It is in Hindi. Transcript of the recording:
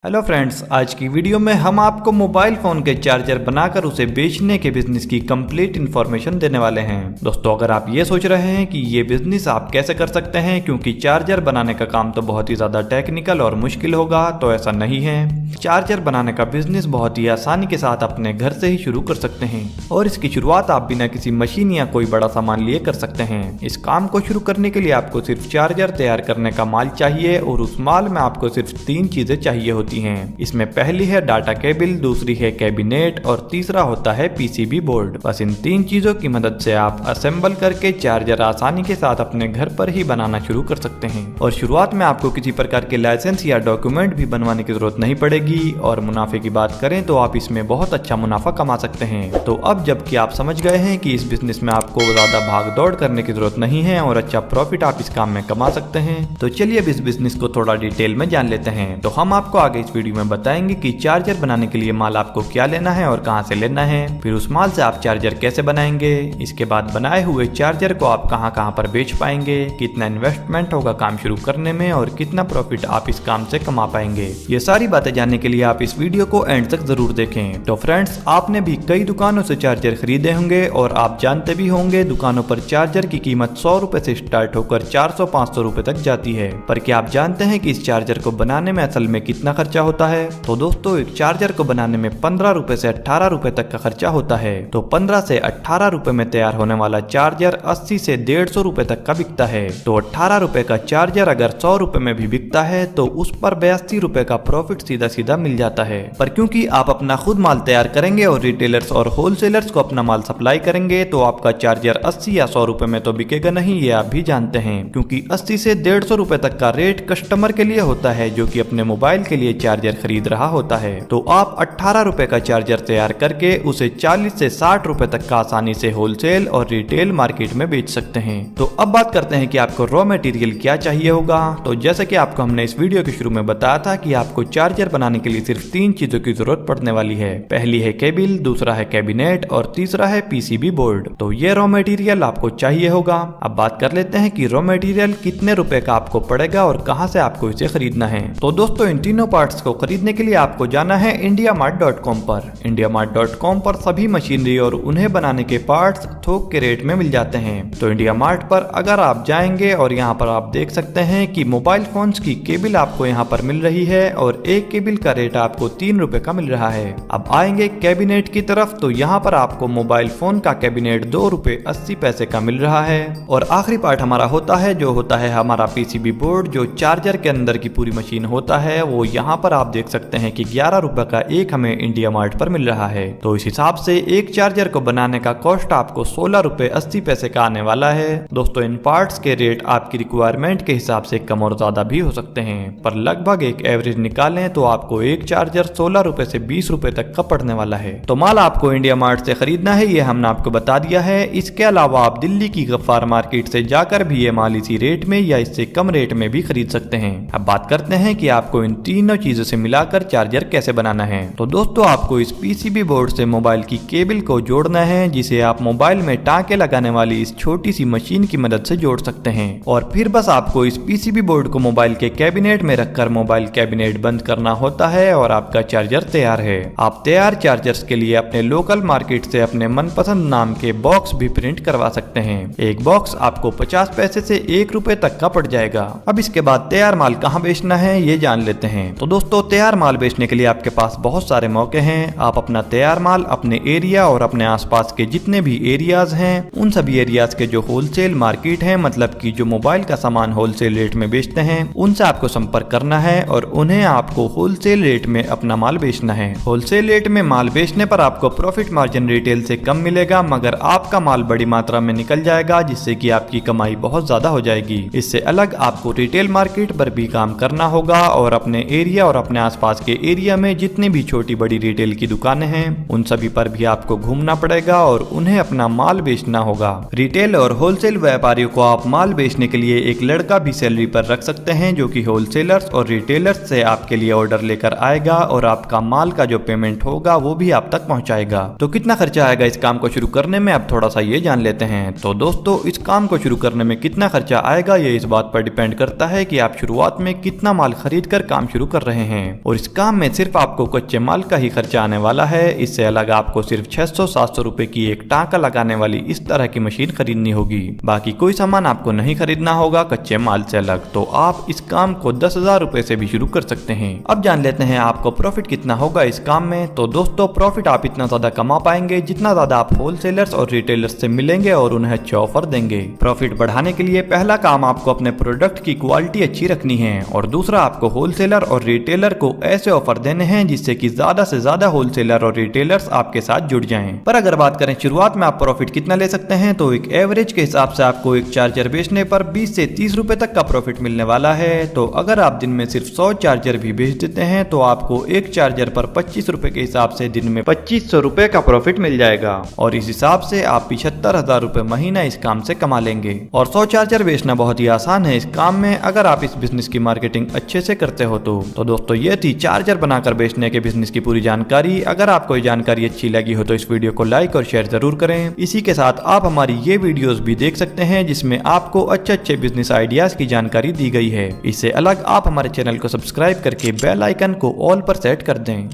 हेलो फ्रेंड्स, आज की वीडियो में हम आपको मोबाइल फोन के चार्जर बनाकर उसे बेचने के बिजनेस की कंप्लीट इन्फॉर्मेशन देने वाले हैं। दोस्तों, अगर आप ये सोच रहे हैं कि ये बिजनेस आप कैसे कर सकते हैं क्योंकि चार्जर बनाने का काम तो बहुत ही ज्यादा टेक्निकल और मुश्किल होगा, तो ऐसा नहीं है। चार्जर बनाने का बिजनेस बहुत ही आसानी के साथ अपने घर से ही शुरू कर सकते हैं और इसकी शुरुआत आप बिना किसी मशीन या कोई बड़ा सामान लिए कर सकते हैं। इस काम को शुरू करने के लिए आपको सिर्फ चार्जर तैयार करने का माल चाहिए और उस माल में आपको सिर्फ 3 चीजें चाहिए होती हैं। इसमें पहली है डाटा केबल, दूसरी है कैबिनेट और तीसरा होता है पीसीबी बोर्ड। बस इन 3 चीजों की मदद से आप असेंबल करके चार्जर आसानी के साथ अपने घर पर ही बनाना शुरू कर सकते हैं और शुरुआत में आपको किसी प्रकार के लाइसेंस या डॉक्यूमेंट भी बनवाने की जरूरत नहीं पड़ेगी। और मुनाफे की बात करें तो आप इसमें बहुत अच्छा मुनाफा कमा सकते हैं। तो अब जबकि आप समझ गए हैं कि इस बिजनेस में आपको ज्यादा भाग दौड़ करने की जरूरत नहीं है और अच्छा प्रॉफिट आप इस काम में कमा सकते हैं, तो चलिए अब इस बिजनेस को थोड़ा डिटेल में जान लेते हैं। तो हम आपको आगे इस वीडियो में बताएंगे कि चार्जर बनाने के लिए माल आपको क्या लेना है और कहां से लेना है, फिर उस माल से आप चार्जर कैसे बनाएंगे, इसके बाद बनाए हुए चार्जर को आप कहां पर बेच पाएंगे, कितना इन्वेस्टमेंट होगा काम शुरू करने में और कितना प्रॉफिट आप इस काम से कमा पाएंगे। ये सारी बातें जानने के लिए आप इस वीडियो को एंड तक जरूर देखें। तो फ्रेंड्स, आपने भी कई दुकानों से चार्जर खरीदे होंगे और आप जानते भी होंगे दुकानों पर चार्जर की कीमत 100 रुपए से स्टार्ट होकर 400-500 रुपए तक जाती है। पर क्या आप जानते हैं कि इस चार्जर को बनाने में असल में कितना खर्चा होता है? तो दोस्तों, एक चार्जर को बनाने में 15 रुपए से 18 रुपए तक का खर्चा होता है। तो 15 से 18 रुपए में तैयार होने वाला चार्जर 80 से 150 रुपए तक का बिकता है। तो 18 रुपए का चार्जर अगर 100 रुपए में भी बिकता है तो उस पर 82 रुपए का प्रॉफिट सीधा सीधा मिल जाता है। पर क्योंकि आप अपना खुद माल तैयार करेंगे और रिटेलर्स और होलसेलर्स को अपना माल सप्लाई करेंगे, तो आपका चार्जर 80 या 100 रुपए में तो बिकेगा नहीं, ये आप भी जानते हैं। क्योंकि 80 से 150 रुपए तक का रेट कस्टमर के लिए होता है जो कि अपने मोबाइल के लिए चार्जर खरीद रहा होता है। तो आप 18 रुपए का चार्जर तैयार करके उसे 40 से 60 रुपए तक का आसानी से होलसेल और रिटेल मार्केट में बेच सकते हैं। तो अब बात करते हैं कि आपको रॉ मटेरियल क्या चाहिए होगा। तो जैसे कि आपको हमने इस वीडियो के शुरू में बताया था कि आपको चार्जर बनाने के लिए सिर्फ 3 चीजों की जरूरत पड़ने वाली है। पहली है केबल, दूसरा है कैबिनेट और तीसरा है पीसीबी बोर्ड। तो ये रॉ मटेरियल आपको चाहिए होगा। अब बात कर लेते हैं कि रॉ मटेरियल कितने रुपए का आपको पड़ेगा और कहां से आपको इसे खरीदना है। तो दोस्तों, इन तीनों पार्ट्स को खरीदने के लिए आपको जाना है indiamart.com पर। indiamart.com पर सभी मशीनरी और उन्हें बनाने के पार्ट्स थोक के रेट में मिल जाते हैं। तो इंडियामार्ट पर अगर आप जाएंगे और यहाँ पर आप देख सकते हैं कि मोबाइल फोन्स की केबल आपको यहाँ पर मिल रही है और एक केबल का रेट आपको 3 रुपए का मिल रहा है। अब आएंगे कैबिनेट की तरफ, तो यहाँ पर आपको मोबाइल फोन का कैबिनेट 2 रुपए 80 पैसे का मिल रहा है। और आखिरी पार्ट हमारा होता है हमारा पीसीबी बोर्ड, जो चार्जर के अंदर की पूरी मशीन होता है। वो यहाँ पर आप देख सकते हैं कि 11 रुपए का एक हमें इंडिया मार्ट पर मिल रहा है। तो इस हिसाब से एक चार्जर को बनाने का कॉस्ट आपको 16 रुपए 80 पैसे का आने वाला है। दोस्तों, इन पार्ट्स के रेट आपकी रिक्वायरमेंट के हिसाब से कम और ज्यादा भी हो सकते हैं, पर लगभग एक एवरेज निकालें तो आपको एक चार्जर 16 रुपए से 20 रुपए तक का पड़ने वाला है। तो माल आपको इंडिया मार्ट से खरीदना है, ये हमने आपको बता दिया है। इसके अलावा आप दिल्ली की गफ्फार मार्केट से जाकर भी ये माल इसी रेट में या इससे कम रेट में भी खरीद सकते हैं। अब बात करते हैं कि आपको इन तीनों चीजों से मिलाकर चार्जर कैसे बनाना है। तो दोस्तों, आपको इस पीसीबी बोर्ड से मोबाइल की केबल को जोड़ना है, जिसे आप मोबाइल में टांके लगाने वाली इस छोटी सी मशीन की मदद से जोड़ सकते हैं। और फिर बस आपको इस पीसीबी बोर्ड को मोबाइल के कैबिनेट में रखकर मोबाइल कैबिनेट बंद करना होता है और आपका चार्जर तैयार है। आप तैयार चार्जर्स के लिए अपने लोकल मार्केट से अपने मनपसंद नाम के बॉक्स भी प्रिंट करवा सकते हैं। एक बॉक्स आपको 50 पैसे से 1 रुपए तक का पड़ जाएगा। अब इसके बाद तैयार माल कहाँ बेचना है ये जान लेते हैं। तो दोस्तों, तैयार माल बेचने के लिए आपके पास बहुत सारे मौके हैं। आप अपना तैयार माल अपने एरिया और अपने आसपास के जितने भी एरियाज हैं, उन सभी एरियाज के जो होलसेल मार्केट है, मतलब कि जो मोबाइल का सामान होलसेल रेट में बेचते हैं, उनसे आपको संपर्क करना है और उन्हें आपको होलसेल रेट में अपना माल बेचना है। होलसेल रेट में माल बेचने पर आपको प्रॉफिट मार्जिन रिटेल से कम मिलेगा, मगर आपका माल बड़ी मात्रा में निकल जाएगा, जिससे कि आपकी कमाई बहुत ज्यादा हो जाएगी। इससे अलग आपको रिटेल मार्केट पर भी काम करना होगा और अपने एरिया और अपने आसपास के एरिया में जितनी भी छोटी बड़ी रिटेल की दुकानें हैं, उन सभी पर भी आपको घूमना पड़ेगा और उन्हें अपना माल बेचना होगा। रिटेल और होलसेल व्यापारियों को आप माल बेचने के लिए एक लड़का भी सैलरी पर रख सकते हैं, जो कि होलसेलर्स और रिटेलर्स से आपके लिए ऑर्डर लेकर आएगा और आपका माल का जो पेमेंट होगा वो भी आप तक पहुंचाएगा। तो कितना खर्चा आएगा इस काम को शुरू करने में, अब थोड़ा सा ये जान लेते हैं। तो दोस्तों, इस काम को शुरू करने में कितना खर्चा आएगा ये इस बात पर डिपेंड करता है कि आप शुरुआत में कितना माल खरीद कर काम शुरू कर रहे हैं और इस काम में सिर्फ आपको कच्चे माल का ही खर्चा आने वाला है। इससे अलग आपको सिर्फ 600-700 रुपए की एक टांका लगाने वाली इस तरह की मशीन खरीदनी होगी। बाकी कोई सामान आपको नहीं खरीदना होगा कच्चे माल से अलग। तो आप इस काम को 10,000 रुपए से भी शुरू कर सकते हैं। अब जान लेते हैं आपको प्रॉफिट कितना होगा इस काम में। तो दोस्तों, प्रॉफिट आप इतना ज्यादा कमा पाएंगे जितना ज्यादा आप होलसेलर्स और रिटेलर्स से मिलेंगे और उन्हें अच्छे ऑफर देंगे। प्रॉफिट बढ़ाने के लिए पहला काम आपको अपने प्रोडक्ट की क्वालिटी अच्छी रखनी है और दूसरा आपको होलसेलर और रिटेलर को ऐसे ऑफर देने हैं जिससे कि ज्यादा से ज्यादा होलसेलर और रिटेलर्स आपके साथ जुड़ जाएं। पर अगर बात करें शुरुआत में आप प्रॉफिट कितना ले सकते हैं, तो एक एवरेज के हिसाब से आपको एक चार्जर बेचने पर 20 से 30 रुपए तक का प्रॉफिट मिलने वाला है। तो अगर आप दिन में सिर्फ 100 चार्जर भी बेच देते हैं तो आपको एक चार्जर पर 25 रुपए के हिसाब से दिन में 2500 रुपए का प्रॉफिट मिल जाएगा और इस हिसाब से आप 75,000 रुपए महीना इस काम से कमा लेंगे। और 100 चार्जर बेचना बहुत ही आसान है इस काम में, अगर आप इस बिजनेस की मार्केटिंग अच्छे से करते हो तो दोस्तों, ये थी चार्जर बनाकर बेचने के बिजनेस की पूरी जानकारी। अगर आपको ये जानकारी अच्छी लगी हो तो इस वीडियो को लाइक और शेयर जरूर करें। इसी के साथ आप हमारी ये वीडियोस भी देख सकते हैं जिसमें आपको अच्छे बिजनेस आइडियाज की जानकारी दी गई है। इससे अलग आप हमारे चैनल को सब्सक्राइब करके बेल आइकन को ऑल पर सेट कर दें।